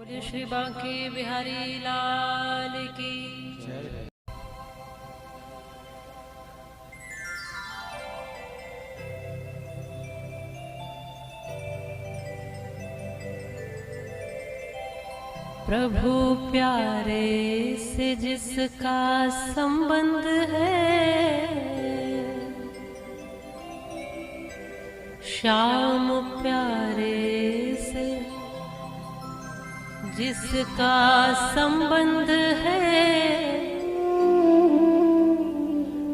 बोलिए श्री बांके बिहारी लाल की। प्रभु प्यारे से जिसका संबंध है, श्याम प्यारे से जिसका संबंध है,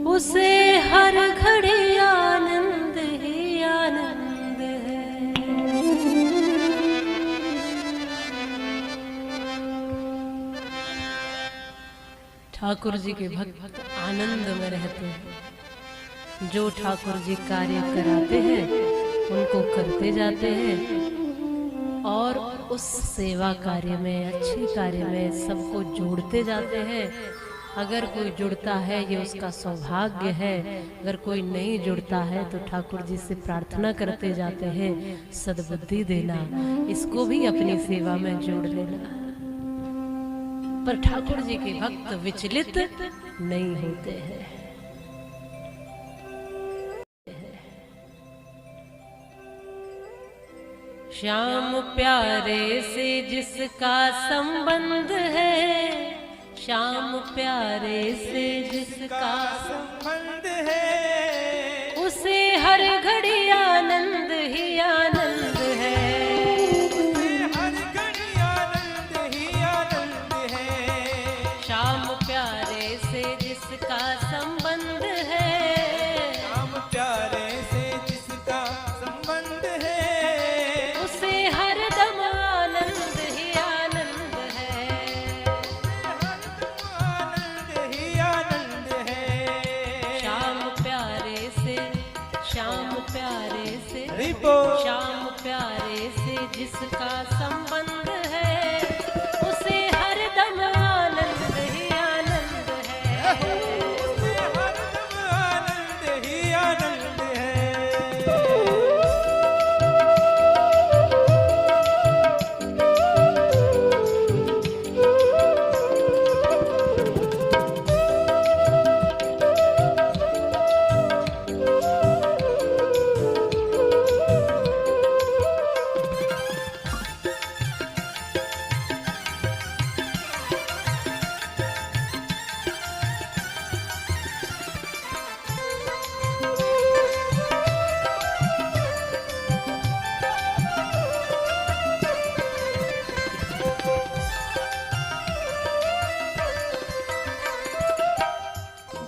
उसे हर घड़ी आनंद ही आनंद है। ठाकुर जी के भक्त आनंद में रहते हैं। जो ठाकुर जी कार्य कराते हैं उनको करते जाते हैं और उस सेवा कार्य में, अच्छे कार्य में सबको जोड़ते जाते हैं। अगर कोई जुड़ता है ये उसका सौभाग्य है, अगर कोई नहीं जुड़ता है तो ठाकुर जी से प्रार्थना करते जाते हैं सद्बुद्धि देना, इसको भी अपनी सेवा में जोड़ लेना। पर ठाकुर जी के भक्त विचलित नहीं होते हैं। श्याम प्यारे से जिसका संबंध है, श्याम प्यारे से जिसका संबंध है, उसे हर घड़ी आनंद ही आनंद है। उसे हर घड़ी आनंद ही आनंद है। श्याम प्यारे से जिसका संबंध है, श्याम प्यारे से जिसका संबंध है, उसे हर दम आनंद ही आनंद है। आनंद ही आनंद है। श्याम प्यारे से, श्याम प्यारे से, श्याम प्यारे से जिसका संबंध है, उसे हर दम आनंद ही आनंद है। उसे हर दम आनंद ही आनंद है।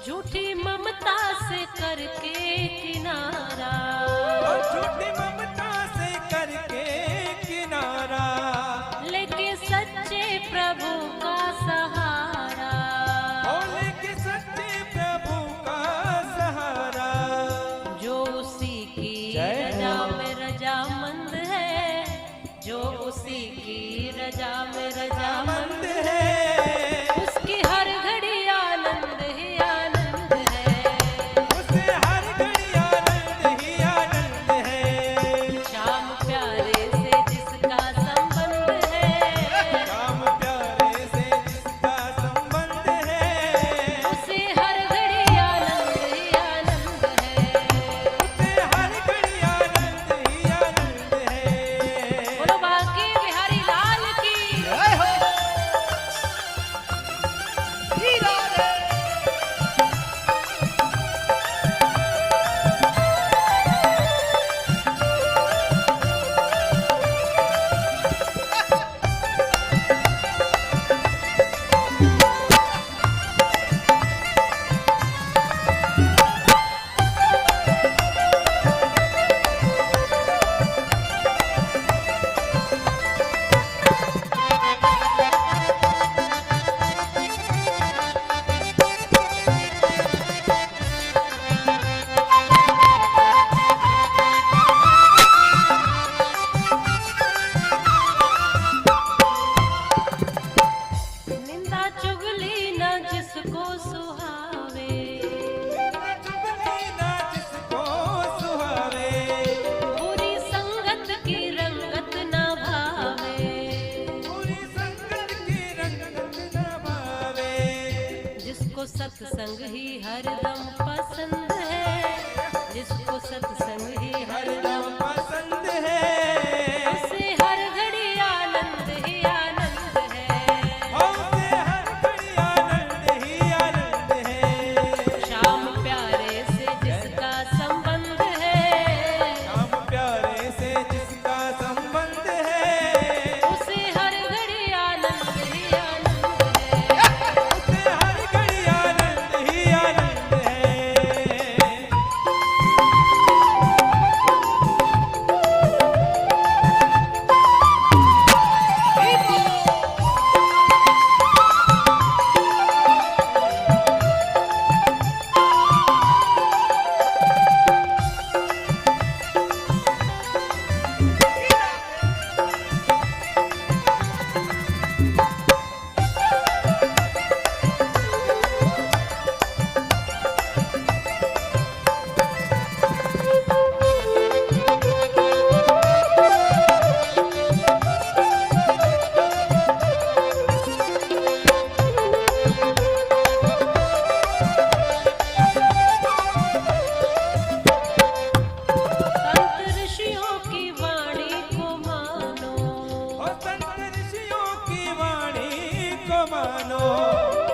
झूठी ममता से करके किनारा, झूठी ममता से करके किनारा, लेके सच्चे प्रभु का सहारा, लेके सच्चे प्रभु का सहारा। जो उसी की रजा में रजामंद है, जो उसी की रजा में रजामंद है, उसकी हर घड़ी आनंद ही आनंद है। उसे हर घड़ी आनंद ही आनंद है। श्याम प्यारे से जिसका संबंध है, श्याम प्यारे से जिसका संबंध है, उसे हर घड़ी आनंद ही आनंद है। उसे हर घड़ी आनंद ही आनंद है। बोलो बांके बिहारी लाल की। सत्संग ही हरदम पसंद है, जिसको सत्संग ही हरदम पसंद है, उसे हर घड़ी आनंद ही आनंद है। उसे हर घड़ी आनंद ही आनंद है। श्याम प्यारे से जिसका संबंध है, श्याम प्यारे से जिसका संबंध है, उसे हर घड़ी आनंद ही आनंद है। उसे हर घड़ी आनंद ही आनंद है। संत ऋषियों की वाणी को मानो, और संत ऋषियों की वाणी को मानो,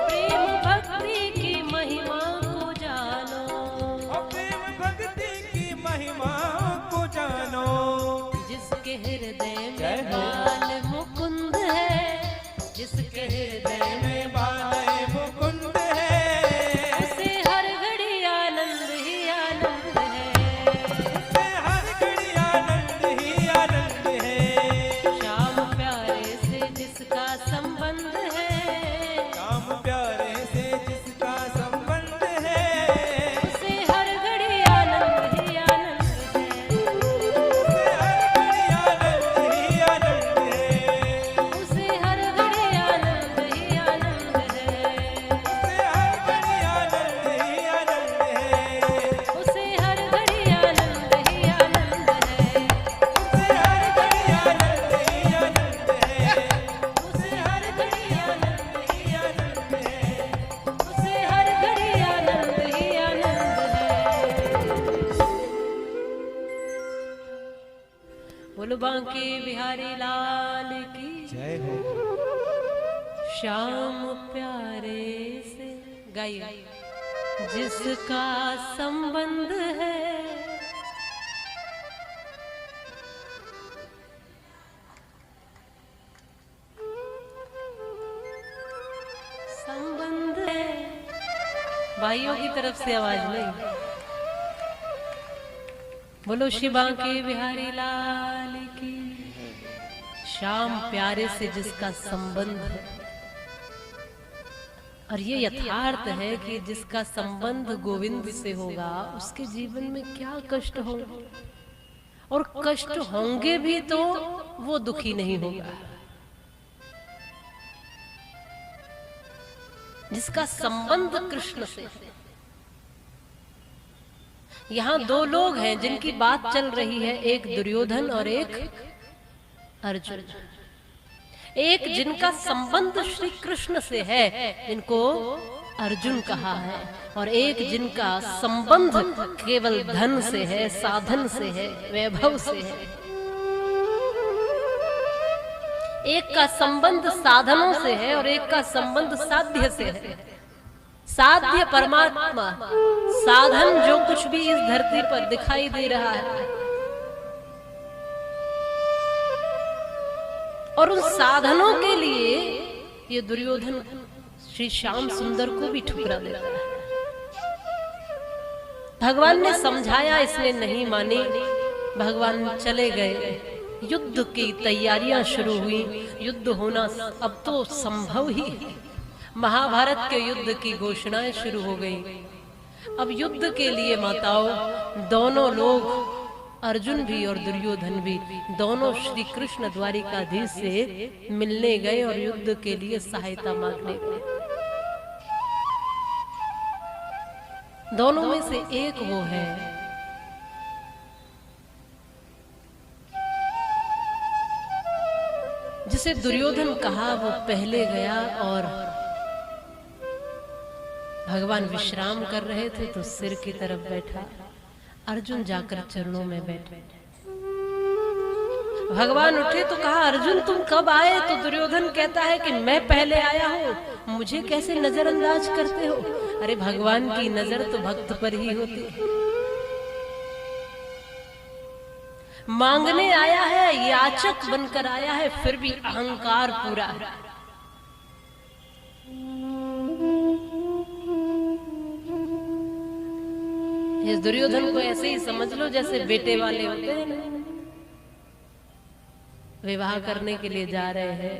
प्रेम भक्ति की महिमा को जानो, और प्रेम भक्ति की महिमा को जानो। जिसके हृदय जय में हो। बाल मुकुंद है, जिसके हृदय में बालय मुकुंद है, उसे हर घड़ी आनंद ही आनंद है। उसे हर घड़ी आनंद ही आनंद है। श्याम प्यारे से जिसका संबंध है, श्याम प्यारे से जिसका संबंध है, उसे हर घड़ी आनंद ही आनंद है। उसे हर घड़ी आनंद ही आनंद है। उसे हर घड़ी आनंद ही आनंद है। उसे हर घड़ी आनंद ही आनंद है। उसे हर घड़ी आनंद ही आनंद है। उसे हर घड़ी आनंद ही आनंद है। उसे हर घड़ी आनंद ही आनंद है। उसे हर घड़ी आनंद ही आनंद है। बोलो बांके बिहारी लाल की जय हो। श्याम प्यारे से गाइए जिसका संबंध है, संबंध है। भाइयों की तरफ से आवाज नहीं। बोलो शिवा के बिहारी लाल की। श्याम प्यारे से जिसका संबंध है, और ये यथार्थ है कि जिसका संबंध गोविंद से होगा उसके जीवन में क्या कष्ट होंगे, और कष्ट होंगे भी तो वो दुखी नहीं होगा। जिसका संबंध कृष्ण से है। यहाँ दो लोग हैं जिनकी बात चल रही है, एक दुर्योधन और एक अर्जुन। एक जिनका संबंध श्री कृष्ण से है, जिनको अर्जुन कहा है, और एक जिनका संबंध केवल धन से है, साधन से है, वैभव से है। एक का संबंध साधनों से है और एक का संबंध साध्य से है। साध्य परमात्मा, साधन जो कुछ भी इस धरती पर दिखाई दे रहा है, और उन साधनों के लिए ये दुर्योधन श्री श्याम सुंदर को भी ठुकरा देता है। भगवान ने समझाया, इसने नहीं मानी। भगवान चले गए। युद्ध की तैयारियां शुरू हुई। युद्ध होना अब तो संभव ही है। महाभारत के युद्ध की घोषणाएं शुरू हो गई। अब युद्ध के लिए माताओं दोनों लोग, अर्जुन भी और दुर्योधन भी, दोनों श्री कृष्ण द्वारिकाधीश से मिलने गए और युद्ध के लिए सहायता मांगने गए। दोनों में से एक वो है जिसे दुर्योधन कहा, वो पहले गया और भगवान विश्राम कर रहे थे तो सिर की तरफ बैठा, अर्जुन जाकर चरणों में बैठे। भगवान उठे तो कहा, अर्जुन तुम कब आए? तो दुर्योधन कहता है कि मैं पहले आया हूँ, मुझे कैसे नजरअंदाज करते हो? अरे भगवान की नजर तो भक्त पर ही होती है। मांगने आया है, याचक बनकर आया है, फिर भी अहंकार पूरा है। इस दुर्योधन को ऐसे ही समझ लो जैसे बेटे वाले होते हैं ना, विवाह करने के लिए जा रहे हैं,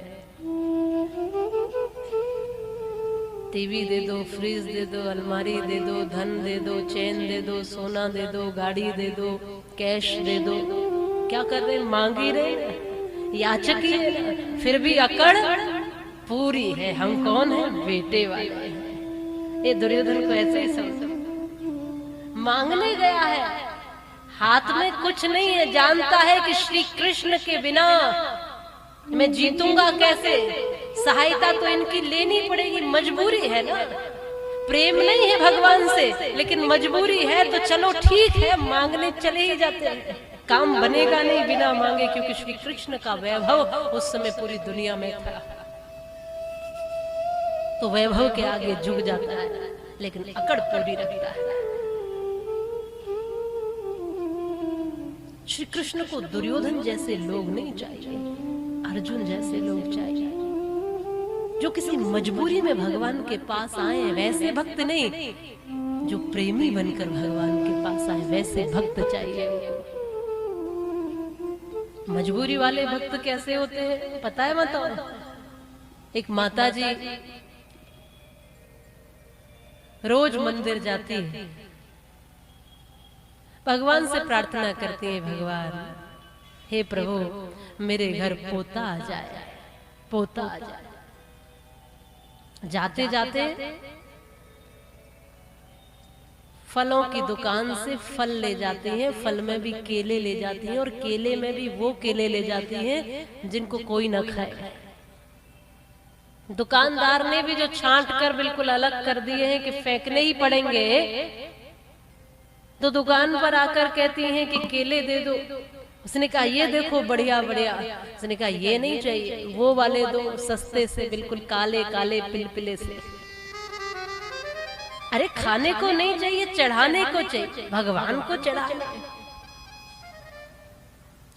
टीवी दे दो, फ्रिज दे दो, अलमारी दे दो, धन दे दो, चैन दे दो, सोना दे दो, गाड़ी दे दो, कैश दे दो। क्या कर रहे? मांग ही रहे, याचक ही है, फिर भी अकड़ पूरी है। हम कौन है? बेटे वाले हैं। ये दुर्योधन को ऐसे ही समझो, मांगने गया है, हाथ में कुछ नहीं है, जानता है कि श्री कृष्ण के बिना मैं जीतूंगा कैसे, सहायता तो इनकी लेनी पड़ेगी, मजबूरी है ना। प्रेम नहीं है भगवान से, लेकिन मजबूरी है, तो चलो ठीक है, मांगने चले ही जाते हैं। काम बनेगा नहीं बिना मांगे, क्योंकि श्री कृष्ण का वैभव उस समय पूरी दुनिया में था, तो वैभव के आगे झुक जाता है, लेकिन अकड़ पूरी रखता है। श्री कृष्ण को दुर्योधन जैसे लोग नहीं चाहिए, अर्जुन जैसे लोग चाहिए, जो किसी मजबूरी में भगवान के पास आए। वैसे भक्त नहीं, जो प्रेमी बनकर भगवान के पास आए, वैसे भक्त चाहिए। मजबूरी वाले भक्त कैसे होते हैं पता है? बताओ। एक माता जी रोज मंदिर जाती है, भगवान से प्रार्थना करती है, भगवान हे प्रभु मेरे घर पोता आ जाए, पोता आ जाए। जाते जाते फलों की दुकान से फल ले जाती हैं, फल में भी केले ले जाती हैं, और केले में भी वो केले ले जाती हैं जिनको कोई न खाए। दुकानदार ने भी जो छांट कर बिल्कुल अलग कर दिए हैं कि फेंकने ही पड़ेंगे, तो दुकान पर आकर कहती हैं कि केले दे दो। उसने कहा ये देखो बढ़िया बढ़िया, उसने कहा ये नहीं चाहिए, वो वाले दो सस्ते से, बिल्कुल काले काले पिलपिले से। अरे खाने को नहीं चाहिए, चढ़ाने को चाहिए, भगवान को चढ़ाने।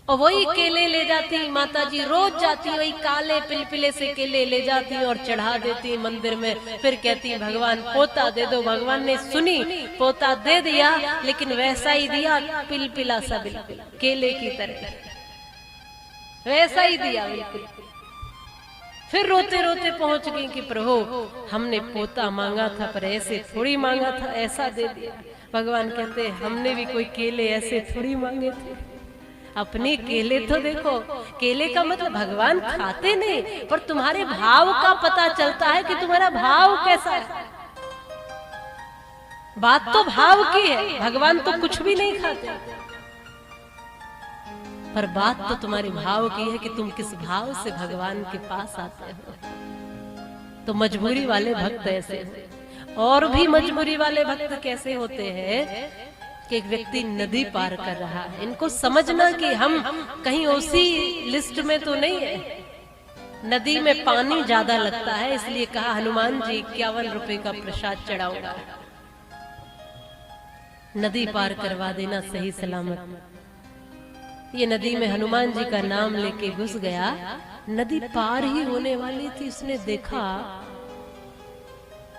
और वही केले ले जाती माता जी, रोज जाती वही काले पिलपिले से केले ले जाती और चढ़ा देती मंदिर में। फिर कहती भगवान पोता दे दो। भगवान ने सुनी, पोता दे दिया, लेकिन वैसा ही दिया, पिलपिला सा, बिल्कुल केले की तरह वैसा ही दिया बिल्कुल। फिर रोते रोते पहुंच गई कि प्रभु हमने पोता मांगा था, पर ऐसे थोड़ी मांगा था, ऐसा दे दिया। भगवान कहते हमने भी कोई केले ऐसे थोड़ी मांगे थे, अपने केले तो देखो। केले का मतलब भगवान खाते नहीं, पर तुम्हारे भाव का पता चलता है कि तुम्हारा भाव कैसा है। बात तो भाव की है, भगवान तो कुछ भी नहीं खाते, पर बात तो तुम्हारे भाव की है कि तुम किस भाव से भगवान के पास आते हो। तो मजबूरी वाले भक्त ऐसे हो। और भी मजबूरी वाले भक्त कैसे होते हैं कि एक व्यक्ति नदी पार कर रहा है, इनको समझना कि हम कहीं उसी लिस्ट में तो नहीं है। नदी में पानी ज्यादा लगता है, इसलिए कहा हनुमान जी 51 रुपए का प्रसाद चढ़ाऊंगा, नदी पार करवा देना सही सलामत। ये नदी में हनुमान जी का नाम लेके घुस गया, नदी पार ही होने वाली थी, उसने देखा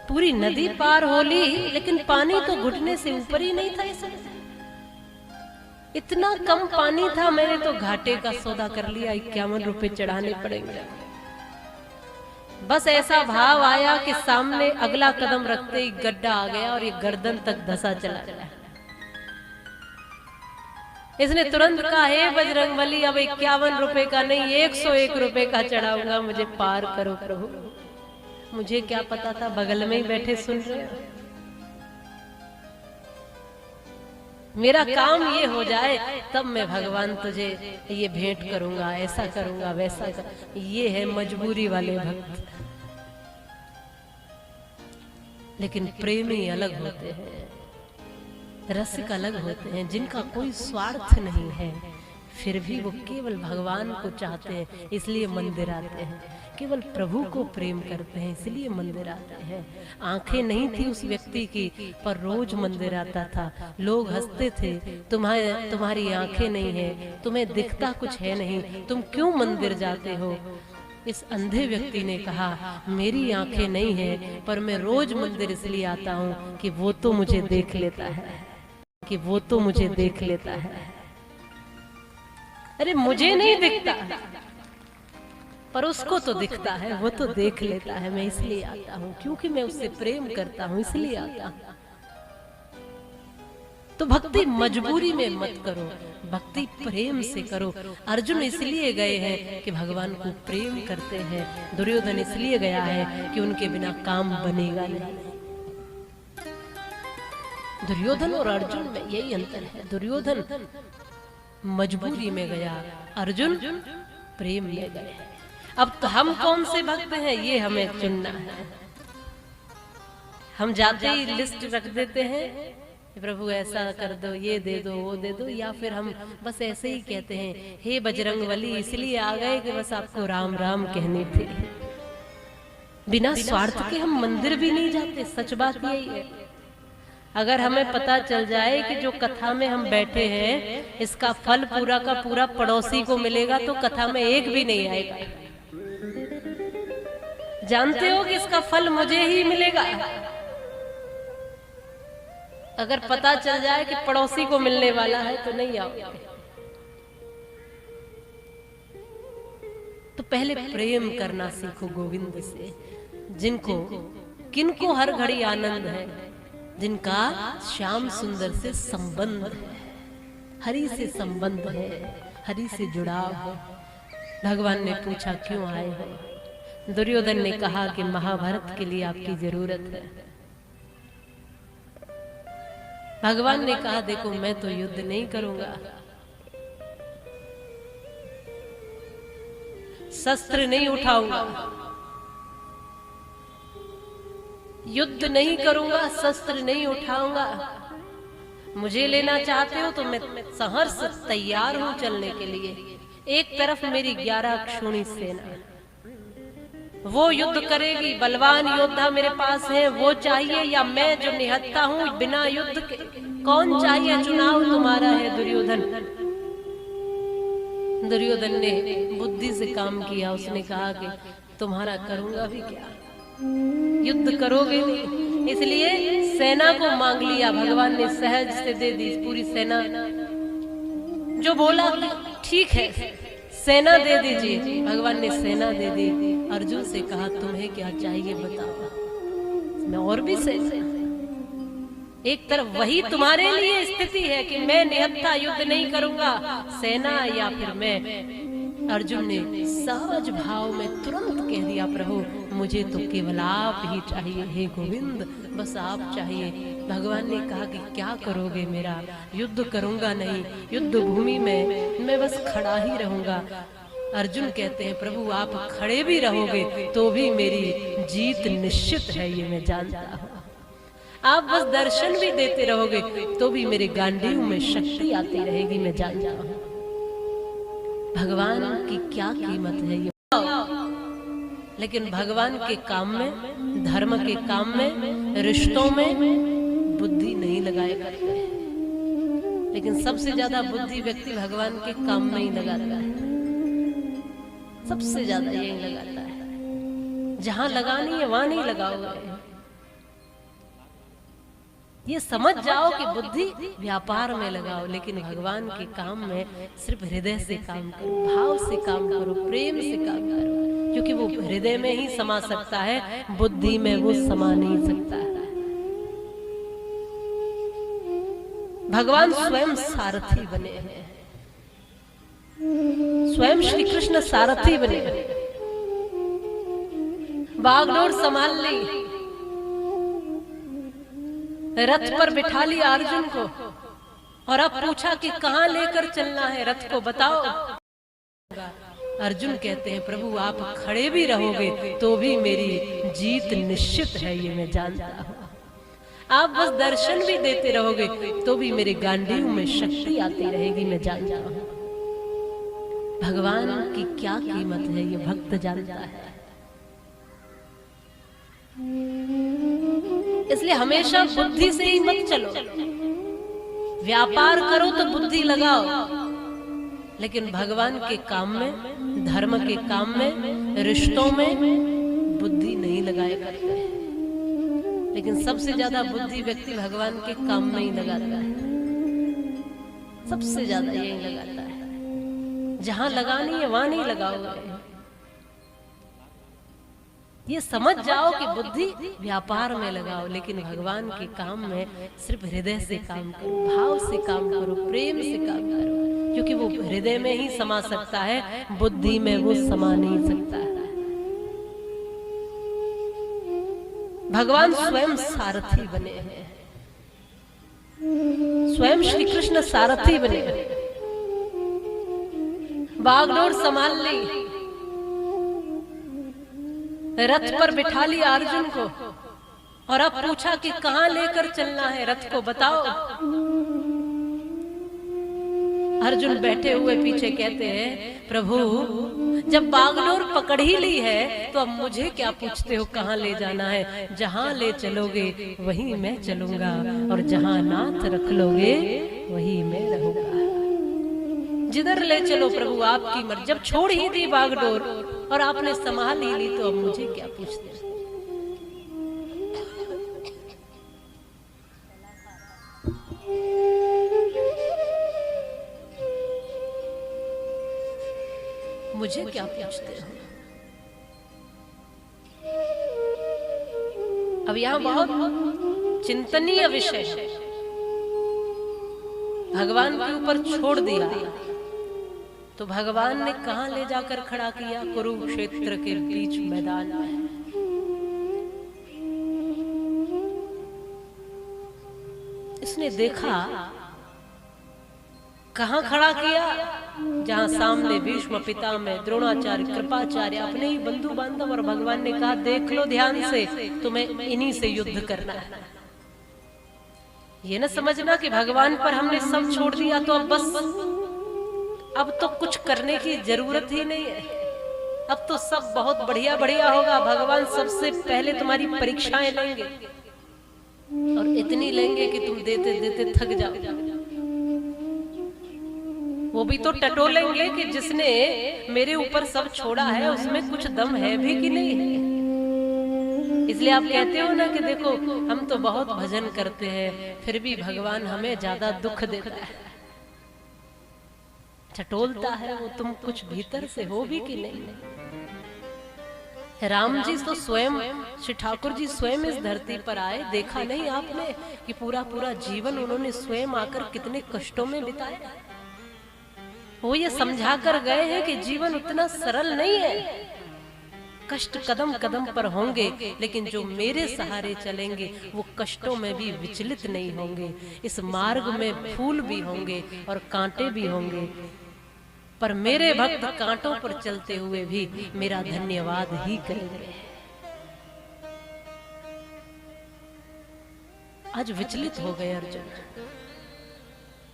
पूरी नदी पार हो ली, लेकिन पानी तो घुटने से ऊपर ही नहीं था। इतना कम पानी था, मैंने तो घाटे का सौदा कर लिया, 51 रुपए चढ़ाने पड़ेंगे। बस ऐसा भाव आया कि सामने अगला कदम रखते ही गड्ढा आ गया और ये गर्दन तक धंसा चला गया। इसने तुरंत कहा हे बजरंगबली, अब 51 रुपए का नहीं 101 रुपए का चढ़ाऊंगा, मुझे पार करो प्रभु। मुझे क्या पता था बगल में ही बैठे सुन रहे। मेरा काम ये हो जाए तब मैं भगवान तुझे ये भेंट करूंगा, ऐसा करूंगा, वैसा कर। ये है मजबूरी वाले भक्त। लेकिन प्रेमी अलग होते हैं, रसिक अलग होते हैं, जिनका कोई स्वार्थ नहीं है, फिर भी वो केवल भगवान को चाहते हैं इसलिए मंदिर आते हैं, केवल प्रभु को प्रेम करते हैं इसलिए मंदिर आते हैं। आंखें नहीं थी उस व्यक्ति की, पर रोज मंदिर आता था, लोग हंसते थे, तुम्हारी आंखें नहीं है, तुम्हें दिखता कुछ है नहीं, तुम क्यों मंदिर जाते हो। इस अंधे व्यक्ति ने कहा, मेरी आंखें नहीं है, पर मैं रोज मंदिर इसलिए आता हूँ कि वो तो मुझे देख लेता है, कि वो तो मुझे देख लेता है। अरे मुझे नहीं दिखता, पर उसको तो दिखता है, वो तो देख लेता है, मैं इसलिए आता हूँ, क्योंकि मैं उससे प्रेम करता हूँ इसलिए आता हूँ। तो भक्ति मजबूरी में मत करो, भक्ति प्रेम से करो। अर्जुन इसलिए गए हैं कि भगवान को प्रेम करते हैं, दुर्योधन इसलिए गया है कि उनके बिना काम बनेगा नहीं। दुर्योधन और अर्जुन में यही अंतर है, दुर्योधन मजबूरी में गया, अर्जुन प्रेम में गए। अब तो हम कौन से भक्त हैं ये हमें चुनना है। हम जाते ही लिस्ट रख देते हैं, प्रभु ऐसा कर दो, ये दे दो, वो दे दो, या फिर हम बस ऐसे ही कहते हैं, हे बजरंगबली इसलिए आ गए कि बस आपको राम राम कहनी थी। बिना स्वार्थ के हम मंदिर भी नहीं जाते, सच बात यही है। अगर हमें पता चल जाए कि जो कथा में हम बैठे हैं इसका फल पूरा का पूरा पड़ोसी को मिलेगा, तो कथा में एक भी नहीं आएगा। जानते हो कि इसका फल मुझे ही मिलेगा। अगर पता चल जाए कि पड़ोसी को मिलने वाला है तो नहीं आओगे। तो पहले प्रेम करना सीखो गोविंद से, किनको हर घड़ी आनंद है, जिनका श्याम सुंदर से संबंध है, हरि से संबंध है, हरि से जुड़ाव है। भगवान ने पूछा क्यों आए हो। दुर्योधन ने कहा कि महाभारत के लिए आपकी जरूरत है। भगवान ने कहा देखो मैं तो युद्ध नहीं करूंगा, शस्त्र नहीं उठाऊंगा, युद्ध नहीं करूंगा, शस्त्र नहीं उठाऊंगा। मुझे लेना चाहते हो तो मैं सहर्ष तैयार हूं चलने के लिए। एक तरफ मेरी 11 अक्षौणी सेना, वो युद्ध करेगी, बलवान योद्धा मेरे पास है, वो चाहिए या मैं जो निहत्था हूं बिना युद्ध के, कौन चाहिए? चुनाव तुम्हारा है दुर्योधन। दुर्योधन ने बुद्धि से काम किया, उसने कहा कि तुम्हारा करूंगा भी क्या, युद्ध करोगे नहीं, इसलिए सेना को मांग लिया। भगवान ने सहज से दे दी पूरी सेना। जो बोला ठीक है सेना दे दीजिए, भगवान ने सेना दे दी। अर्जुन से कहा तुम्हें क्या चाहिए बताओ, मैं और भी सेना। एक तरफ वही तुम्हारे लिए स्थिति है कि मैं निहत्था युद्ध नहीं करूंगा, सेना या फिर मैं। अर्जुन ने सहज भाव में तुरंत कह दिया प्रभु मुझे तो केवल आप ही चाहिए, हे गोविंद बस आप चाहिए। भगवान ने कहा कि क्या करोगे मेरा? युद्ध करूंगा नहीं, युद्ध भूमि में मैं बस खड़ा ही रहूंगा। अर्जुन कहते हैं प्रभु आप खड़े भी रहोगे तो भी मेरी जीत निश्चित है, ये मैं जानता हूँ। आप बस दर्शन भी देते रहोगे तो भी मेरे गांडीव में शक्ति आती रहेगी, मैं जानता हूँ। भगवान की क्या कीमत है ये। लेकिन भगवान के काम में, धर्म के काम में, रिश्तों में बुद्धि नहीं लगाया करते हैं। लेकिन सबसे ज्यादा बुद्धि व्यक्ति भगवान के काम में ही लगाता है, सबसे ज्यादा यही लगाता है। जहां लगानी है वहां नहीं लगाओगे। ये समझ जाओ कि बुद्धि व्यापार में लगाओ, लेकिन भगवान के काम में सिर्फ हृदय से काम करो, भाव से काम करो, प्रेम से काम करो, क्योंकि वो हृदय में ही समा सकता है, बुद्धि में वो समा नहीं सकता है। भगवान स्वयं सारथी बने हैं, स्वयं श्री कृष्ण सारथी बने, बागडोर संभाल ली, रथ पर बिठा लिया अर्जुन को, और अब पूछा कि कहां लेकर चलना है, रथ को बताओ। अर्जुन कहते हैं प्रभु आप खड़े भी रहोगे तो भी मेरी जीत निश्चित है, ये मैं जानता हूं। आप बस दर्शन भी देते रहोगे तो भी मेरे गांडीव में शक्ति आती रहेगी, मैं जानता हूं। भगवान की क्या कीमत है ये भक्त जानता है। इसलिए हमेशा बुद्धि से ही मत चलो। व्यापार करो तो बुद्धि लगाओ, लेकिन भगवान के काम में, धर्म के काम में, रिश्तों में बुद्धि नहीं लगाया करते हैं। लेकिन सबसे ज्यादा बुद्धि व्यक्ति भगवान के काम में ही लगाता है, सबसे ज्यादा यही लगाता है। जहां लगानी है वहां नहीं लगाओगे। ये समझ जाओ कि बुद्धि व्यापार में लगाओ, लेकिन भगवान के काम में सिर्फ हृदय से काम करो, भाव से काम करो, प्रेम से काम करो, क्योंकि वो हृदय में ही समा सकता है, बुद्धि में वो समा नहीं सकता है। भगवान स्वयं सारथी बने हैं, स्वयं श्री कृष्ण सारथी बने, बागडोर संभाल ली, रथ पर बिठा लिया अर्जुन को, और अब पूछा कि कहां लेकर चलना है, रथ को बताओ। अर्जुन बैठे हुए पीछे कहते हैं, प्रभु जब बागडोर पकड़ ही ली है तो अब मुझे क्या पूछते हो कहां ले जाना है, जहां ले चलोगे वहीं मैं चलूंगा, और जहां नाथ रख लोगे वहीं मैं रहूंगा। जिधर ले चलो प्रभु आपकी मर्जी। जब छोड़ ही दी बागडोर और आपने संभाल ही ली तो अब मुझे क्या पूछते हो। मुझे क्या पूछते हो। अब यहां बहुत चिंतनीय विषय है। भगवान के ऊपर छोड़ दिया तो भगवान ने कहां ले जाकर खड़ा किया, कुरुक्षेत्र के बीच मैदान में। इसने देखा कहां खड़ा किया, जहां सामने भीष्म पितामह, द्रोणाचार्य, कृपाचार्य, अपने ही बंधु बांधव, और भगवान ने कहा देख लो ध्यान से, तुम्हें इन्हीं से युद्ध करना है। ये न समझना कि भगवान पर हमने सब छोड़ दिया तो अब बस, अब तो कुछ करने की जरूरत ही नहीं है, अब तो सब बहुत बढ़िया बढ़िया होगा। भगवान सबसे पहले तुम्हारी परीक्षाएं लेंगे, और इतनी लेंगे कि तुम देते देते थक जाओ। वो भी तो टटोलेंगे कि जिसने मेरे ऊपर सब छोड़ा है उसमें कुछ दम है भी कि नहीं है। इसलिए आप कहते हो ना कि देखो हम तो बहुत भजन करते हैं फिर भी भगवान हमें ज्यादा दुख देता है, टटोलता है वो, तुम कुछ भीतर से हो भी कि नहीं। राम जी तो स्वयं, श्री ठाकुर जी स्वयं इस धरती पर आए, देखा नहीं आपने कि पूरा पूरा जीवन उन्होंने स्वयं आकर कितने कष्टों में बिताया। वो ये समझा कर गए हैं कि जीवन उतना सरल नहीं है, कष्ट कदम कदम पर होंगे, लेकिन जो मेरे सहारे चलेंगे वो कष्टों में भी विचलित नहीं होंगे। इस मार्ग में फूल भी होंगे और कांटे भी होंगे, पर मेरे भक्त कांटों पर चलते हुए भी मेरा धन्यवाद ही करेंगे। आज विचलित हो गए अर्जुन।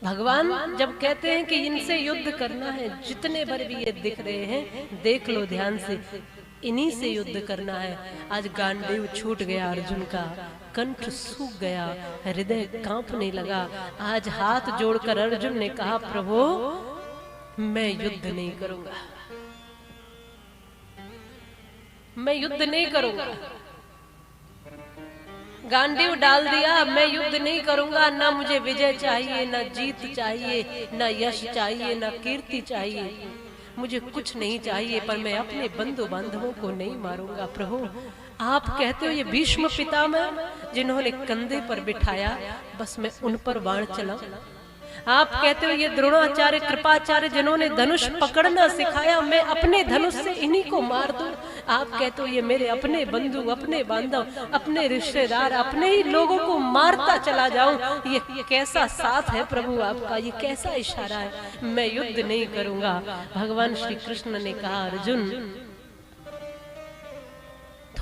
भगवान जब कहते हैं कि इनसे युद्ध करना है, जितने बार भी ये दिख रहे हैं देख लो ध्यान से, इन्हीं से युद्ध करना है। आज गांडीव छूट गया अर्जुन का, कंठ सूख गया, हृदय कांपने लगा। आज हाथ जोड़कर अर्जुन ने कहा प्रभु मैं युद्ध नहीं करूंगा, मैं युद्ध नहीं करूंगा। गांडीव डाल दिया, मैं युद्ध नहीं करूंगा, ना मुझे विजय चाहिए, ना जीत चाहिए, ना यश चाहिए, ना कीर्ति चाहिए, मुझे कुछ नहीं चाहिए, पर मैं अपने बंधु बांधवों को नहीं मारूंगा। प्रभु आप कहते हो ये भीष्म पितामह जिन्होंने कंधे पर बिठाया, बस मैं उन पर बाण चलाऊं। आप कहते हो ये द्रोणाचार्य, कृपाचार्य जिन्होंने धनुष पकड़ना सिखाया, मैं अपने धनुष से इन्हीं को मार दूं। आप कहते हो ये मेरे अपने बंधु, अपने बांधव, अपने रिश्तेदार, अपने ही लोगों को मारता चला जाऊं। ये कैसा साथ है प्रभु आपका, ये कैसा इशारा है। मैं युद्ध नहीं करूंगा। भगवान श्री कृष्ण ने कहा अर्जुन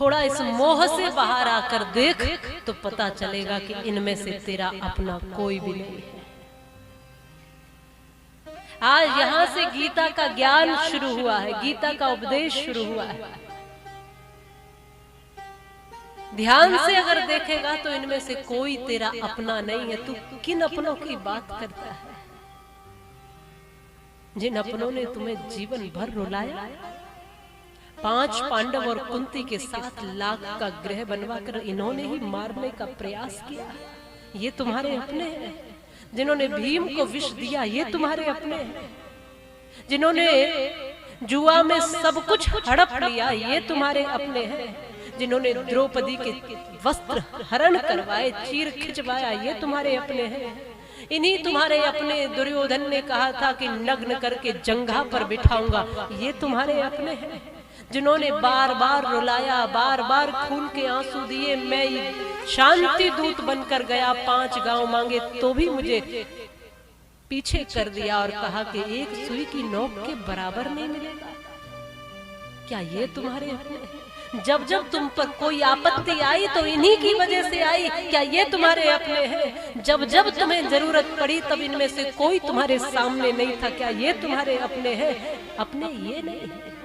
थोड़ा इस मोह से बाहर आकर देख तो पता चलेगा कि इनमें से तेरा अपना कोई भी नहीं है। आज यहां से गीता का ज्ञान शुरू हुआ है, गीता का उपदेश शुरू हुआ है। ध्यान से अगर देखेगा तो इनमें से कोई तेरा अपना नहीं है। तू किन अपनों की बात करता है? जिन अपनों ने तुम्हें जीवन भर रुलाया, 5 पांडव और कुंती के 7 लाख का गृह बनवाकर इन्होंने ही मारने का प्रयास किया, ये तुम्हारे अपने हैं। जिन्होंने भीम को विष दिया, ये तुम्हारे अपने हैं। जिन्होंने जुआ में सब कुछ हड़प लिया, ये तुम्हारे अपने हैं। जिन्होंने द्रौपदी के वस्त्र हरण करवाए, चीर खिंचवाया, ये तुम्हारे अपने हैं। इन्हीं तुम्हारे अपने दुर्योधन ने कहा था कि नग्न करके जंघा पर बिठाऊंगा, ये तुम्हारे अपने हैं। जिन्होंने बार बार रुलाया, बार बार खून के आंसू दिए, मैं शांति दूत बनकर गया, 5 गांव मांगे तो भी मुझे पीछे कर दिया और कहा कि एक सुई की नोक के बराबर नहीं मिलेगा, क्या ये तुम्हारे अपने हैं? जब जब तुम पर कोई आपत्ति आई तो इन्हीं की वजह से आई, क्या ये तुम्हारे अपने हैं? जब जब तुम्हें जरूरत पड़ी तब इनमें से कोई तुम्हारे सामने नहीं था, क्या ये तुम्हारे अपने हैं? अपने ये नहीं है।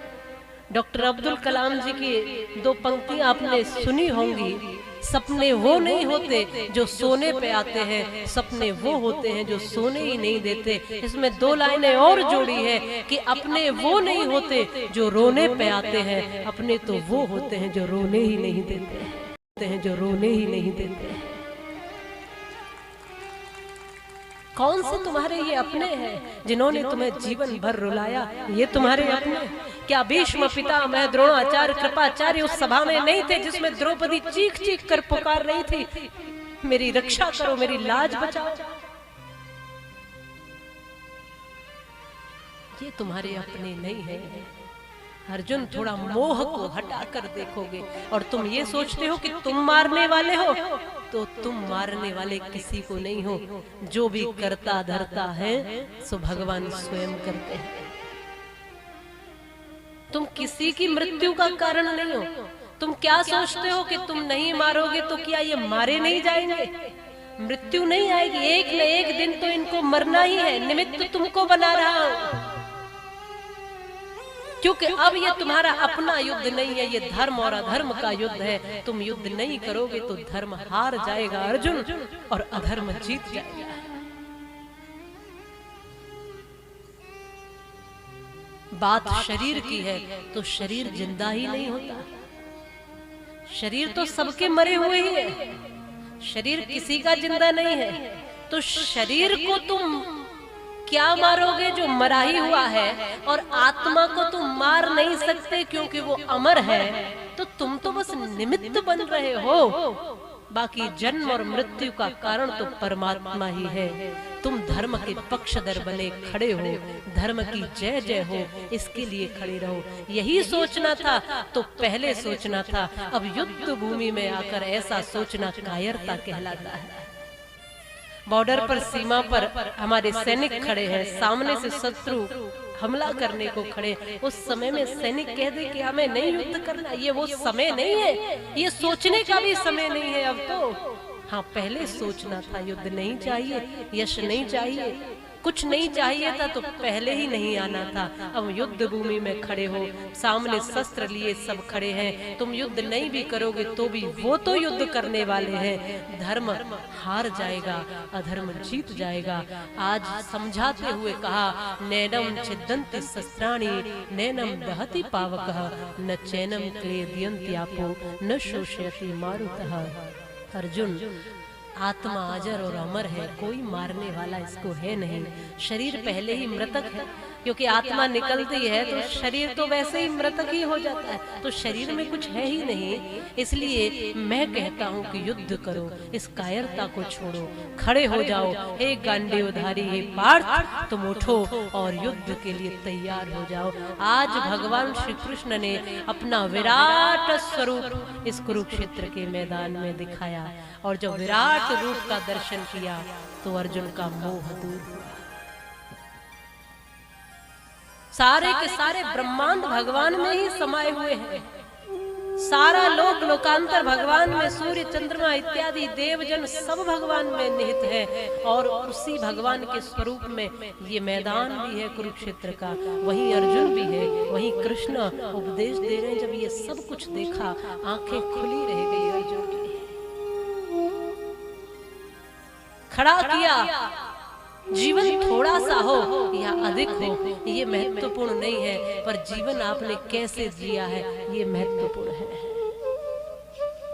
डॉक्टर अब्दुल कलाम जी की 2 पंक्तियां आपने सुनी होंगी, सपने वो नहीं होते जो सोने पे आते हैं, सपने वो होते हैं जो सोने ही नहीं देते। इसमें 2 लाइनें और जोड़ी है कि अपने वो नहीं होते जो रोने पे आते हैं, अपने तो वो होते हैं जो रोने ही नहीं देते हैं, जो रोने ही नहीं देते। कौन से तुम्हारे ये अपने हैं जिन्होंने तुम्हें जीवन भर रुलाया, ये तुम्हारे अपने? क्या भीष्म पितामह द्रोणाचार्य कृपाचार्य उस सभा में नहीं थे जिसमें द्रौपदी चीख चीख कर पुकार रही थी, मेरी रक्षा करो, मेरी लाज बचाओ? ये तुम्हारे अपने नहीं है। अर्जुन, थोड़ा मोह को हटाकर देखोगे और तुम ये सोचते हो कि तुम मारने वाले हो, तो तुम मारने वाले किसी को नहीं हो। जो भी करता धरता है सो भगवान स्वयं करते हैं। तुम किसी की मृत्यु का कारण नहीं हो। तुम क्या सोचते हो कि तुम नहीं मारोगे तो क्या ये मारे नहीं जाएंगे? मृत्यु नहीं आएगी, एक न एक दिन तो इनको मरना ही है। निमित्त तुमको बना रहा हूं, क्योंकि अब ये तुम्हारा अपना युद्ध नहीं है, ये धर्म और अधर्म का युद्ध है। तुम युद्ध नहीं करोगे तो धर्म हार जाएगा अर्जुन, और अधर्म जीत जाएगा। बात शरीर की है तो शरीर जिंदा ही नहीं होता। शरीर तो सबके मरे हुए ही है, शरीर किसी का जिंदा नहीं है। तो शरीर को तुम क्या मारोगे जो मरा ही हुआ है, और आत्मा को तुम मार नहीं सकते क्योंकि वो अमर है। तो तुम तो बस निमित्त बन रहे हो, बाकी जन्म और मृत्यु का कारण तो परमात्मा ही है। तुम धर्म के पक्षधर बने खड़े हो, धर्म की जय जय हो, इसके लिए खड़े रहो। यही सोचना था तो पहले सोचना था। अब युद्ध भूमि में आकर ऐसा सोचना कायरता कहलाता है। बॉर्डर पर, सीमा पर हमारे सैनिक खड़े हैं, सामने से शत्रु हमला करने को खड़े। उस समय में सैनिक कह दे कि हमें नहीं युद्ध करना, ये वो समय नहीं है, ये सोचने का भी समय नहीं है अब तो। हाँ, पहले सोचना था युद्ध नहीं चाहिए, यश नहीं चाहिए, कुछ नहीं चाहिए था तो पहले ही नहीं आना था। अब युद्ध भूमि में खड़े हो, सामने शस्त्र लिए सब खड़े हैं। तुम युद्ध नहीं भी करोगे तो भी वो तो युद्ध करने वाले हैं। धर्म हार जाएगा, अधर्म जीत जाएगा। आज समझाते हुए कहा, नैनम छिद्दन्ति शस्त्राणि नैनम दहति पावकः न चैनम क्लेदयन्ति आपो न शोषयति मारुतः। अर्जुन, आत्मा अजर और अमर है, कोई मारने वाला इसको है नहीं। शरीर पहले ही मृतक है, क्योंकि आत्मा निकलती है तो शरीर तो वैसे ही मृतक ही हो जाता है, तो शरीर में कुछ है ही नहीं। इसलिए मैं कहता हूँ कि युद्ध करो, इस कायरता को छोड़ो, खड़े हो जाओ। हे गांडीवधारी, हे पार्थ, तुम उठो और युद्ध के लिए तैयार हो जाओ। आज भगवान श्री कृष्ण ने अपना विराट स्वरूप इस कुरुक्षेत्र के मैदान में दिखाया, और जब विराट रूप का दर्शन किया तो अर्जुन का मोह दूर हुआ। सारे के सारे ब्रह्मांड भगवान में ही समाये हुए हैं, सारा लोक लोकांतर भगवान में, सूर्य चंद्रमा इत्यादि देवजन सब भगवान में निहित है। और उसी भगवान के स्वरूप में ये मैदान भी है कुरुक्षेत्र का, वहीं अर्जुन भी है, वहीं कृष्ण उपदेश दे रहे हैं। जब ये सब कुछ देखा, आंखें खुली रह गई अर्जुन की। खड़ा किया, जीवन थोड़ा सा हो या अधिक हो ये महत्वपूर्ण नहीं है, पर जीवन आपने कैसे जिया है ये महत्वपूर्ण है।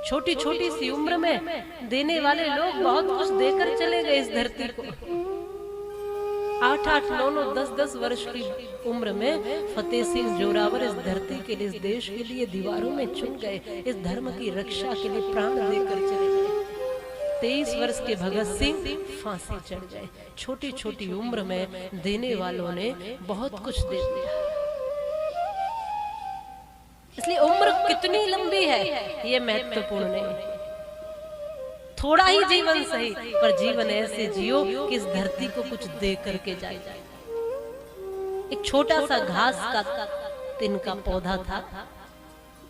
छोटी छोटी सी उम्र में देने वाले लोग बहुत कुछ देकर चले गए इस धरती को। 8-8, 9-9, 10-10 वर्ष की उम्र में फतेह सिंह जोरावर इस धरती के लिए, इस देश के लिए दीवारों में चुन गए, इस धर्म की रक्षा के लिए प्राण देकर चले गए। 23 वर्ष के भगत सिंह फांसी चढ़ गए। छोटी छोटी उम्र में देने वालों ने बहुत कुछ दे दिया। इसलिए उम्र कितनी लंबी है ये महत्वपूर्ण नहीं, थोड़ा ही जीवन सही, पर जीवन ऐसे जियो कि इस धरती को कुछ दे करके जाए। एक छोटा सा घास का तिनका पौधा था,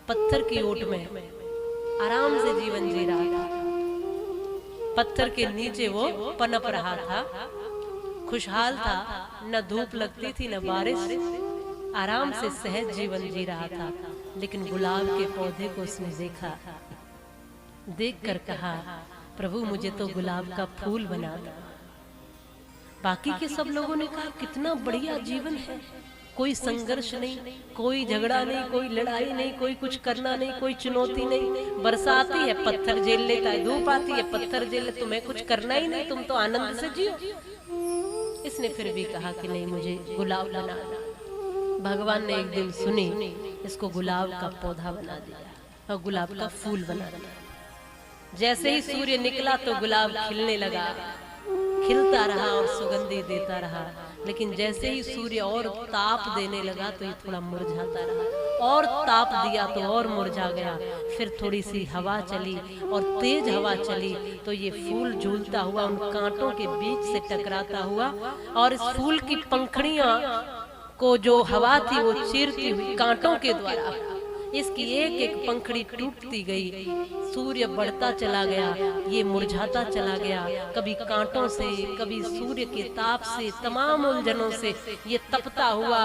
पत्थर की ओट में आराम से जीवन जी रहा था। पत्थर के नीचे वो पनप रहा था, खुशहाल था, न धूप लगती थी न बारिश, आराम से सहज जीवन जी रहा था। लेकिन गुलाब के पौधे को उसने देखा, देखकर कहा, प्रभु मुझे तो गुलाब का फूल बना दो। बाकी के सब लोगों ने कहा कितना बढ़िया जीवन है, कोई संघर्ष नहीं, कोई झगड़ा नहीं, कोई लड़ाई नहीं, कोई कुछ करना नहीं, कोई चुनौती नहीं। वर्षा आती है पत्थर झेल लेता है, धूप आती है पत्थर झेल ले, तुम्हें कुछ करना ही नहीं, तुम तो आनंद से जियो। इसने फिर भी कहा कि नहीं, मुझे गुलाब बना दो। भगवान ने एक दिन सुनी, इसको गुलाब का पौधा बना दिया और गुलाब का फूल बना दिया। जैसे ही सूर्य निकला तो गुलाब खिलने लगा, खिलता रहा और सुगंधी देता रहा। लेकिन जैसे ही सूर्य और ताप देने लगा तो ये थोड़ा मुरझाता रहा, और ताप दिया तो और मुरझा गया। फिर थोड़ी सी हवा चली और तेज हवा चली तो ये फूल झूलता हुआ उन कांटों के बीच से टकराता हुआ, और इस फूल की पंखुड़ियां को जो हवा थी वो चीरती हुई कांटों के द्वारा इसकी एक एक पंखड़ी टूटती गई। सूर्य बढ़ता चला गया, ये मुरझाता चला गया, कभी कांटों से, कभी सूर्य के ताप से, तमाम उलझनों से ये तपता हुआ,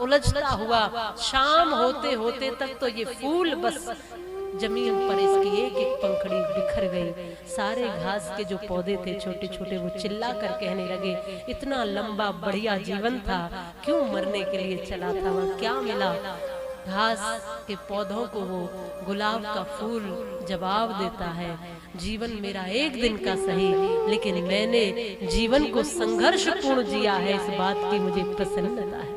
उलझता हुआ, शाम होते होते तक तो ये फूल बस जमीन पर इसकी एक एक पंखड़ी बिखर गई। सारे घास के जो पौधे थे छोटे छोटे, वो चिल्ला कर कहने लगे, इतना लंबा बढ़िया जीवन था, क्यों मरने के लिए चला था, वहाँ क्या मिला। घास के पौधों को वो गुलाब का फूल जवाब देता है, जीवन मेरा एक दिन का सही, लेकिन मैंने जीवन को संघर्षपूर्ण जिया है, इस बात की मुझे प्रसन्नता है।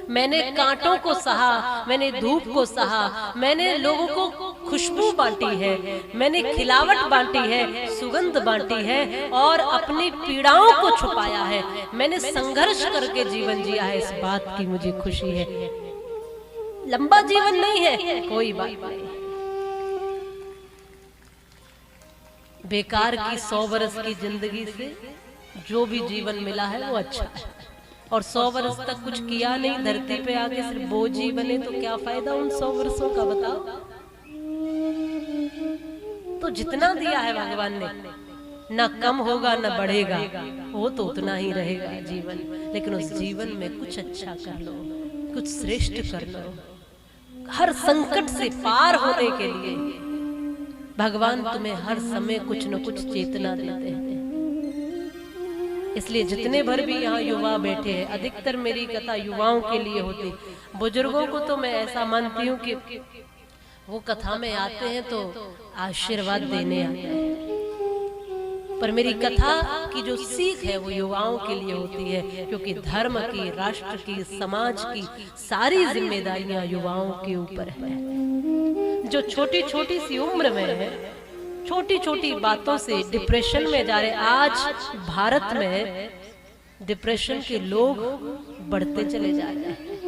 मैंने कांटों को सहा, मैंने धूप को सहा, मैंने लोगों को खुशबू बांटी है, मैंने खिलावट बांटी है, सुगंध बांटी है, और अपनी पीड़ाओं को छुपाया है। मैंने संघर्ष करके जीवन जिया है, इस बात की मुझे खुशी है। लंबा जीवन नहीं है, कोई बात नहीं, बेकार की 100 वर्ष की जिंदगी से जो भी जीवन मिला है वो अच्छा है। और 100 वर्ष तक कुछ किया नहीं, धरती पे आके सिर्फ बोझ ही बने तो क्या फायदा उन 100 वर्षों का, बताओ। तो जितना दिया है भगवान ने, ना कम होगा ना बढ़ेगा, वो तो उतना ही रहेगा जीवन। लेकिन उस जीवन में कुछ अच्छा कर लो, कुछ श्रेष्ठ कर लो। हर संकट से पार होने के लिए भगवान तुम्हें हर समय कुछ न कुछ चेतना देते हैं। इसलिए जितने भर भी यहाँ युवा बैठे हैं, अधिकतर मेरी कथा युवाओं के लिए होती। बुजुर्गों को तो मैं ऐसा मानती हूँ कि वो कथा में आते हैं तो आशीर्वाद देने आते हैं, पर मेरी कथा की जो सीख है वो युवाओं के लिए होती है, क्योंकि धर्म की, राष्ट्र की, समाज की सारी जिम्मेदारियां युवाओं के ऊपर है। जो छोटी छोटी सी उम्र में है, छोटी छोटी बातों से डिप्रेशन में जा रहे। आज भारत में डिप्रेशन के लोग बढ़ते चले जा रहे हैं।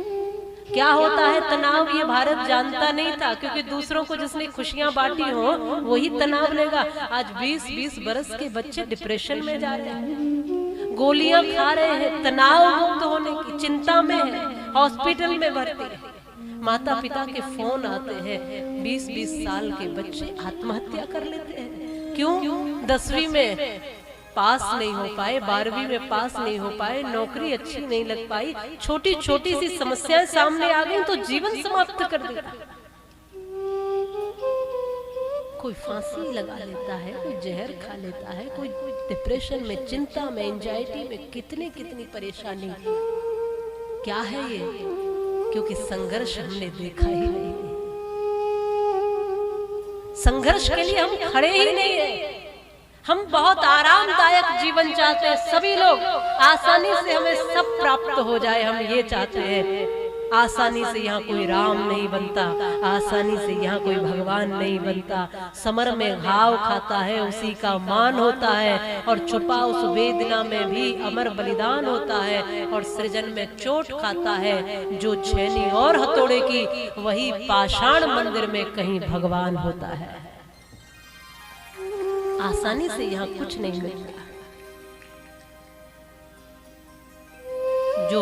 क्या होता है तनाव, ये भारत जानता नहीं था, क्योंकि दूसरों को जिसने खुशियां बांटी हो वही तनाव लेगा। आज 20-20 बरस के बच्चे डिप्रेशन में जा रहे हैं, गोलियां खा रहे हैं, तनाव मुक्त होने की चिंता में है, हॉस्पिटल में भर्ती है। माता पिता के फोन आते हैं, 20-20 साल के बच्चे आत्महत्या कर लेते हैं। क्यों? 10वीं में पास नहीं हो पाए, 12वीं में पास नहीं हो पाए, नौकरी अच्छी नहीं लग पाई, छोटी छोटी सी समस्याएं सामने आ गई तो जीवन समाप्त कर देता। कोई फांसी लगा लेता है, कोई जहर खा लेता है, कोई डिप्रेशन में, चिंता में, एंजाइटी में, कितनी कितनी परेशानी। क्या है ये? क्योंकि संघर्ष हमने देखा ही नहीं, संघर्ष के लिए हम खड़े ही नहीं है। हम बहुत आरामदायक जीवन चाहते हैं, सभी लोग आसानी से हमें सब प्राप्त हो जाए, हम ये चाहते हैं। आसानी से यहाँ कोई राम नहीं बनता, आसानी से यहाँ कोई भगवान नहीं बनता। समर में घाव खाता है उसी का मान होता है, और छुपा उस वेदना में भी अमर बलिदान होता है। और सृजन में चोट खाता है जो छेनी और हथौड़े की, वही पाषाण मंदिर में कहीं भगवान होता है। आसानी से यहाँ कुछ नहीं मिलता। जो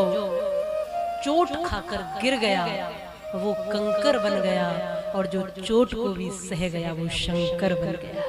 चोट खाकर गिर गया वो कंकर बन गया, और जो चोट को भी सह गया वो शंकर बन गया।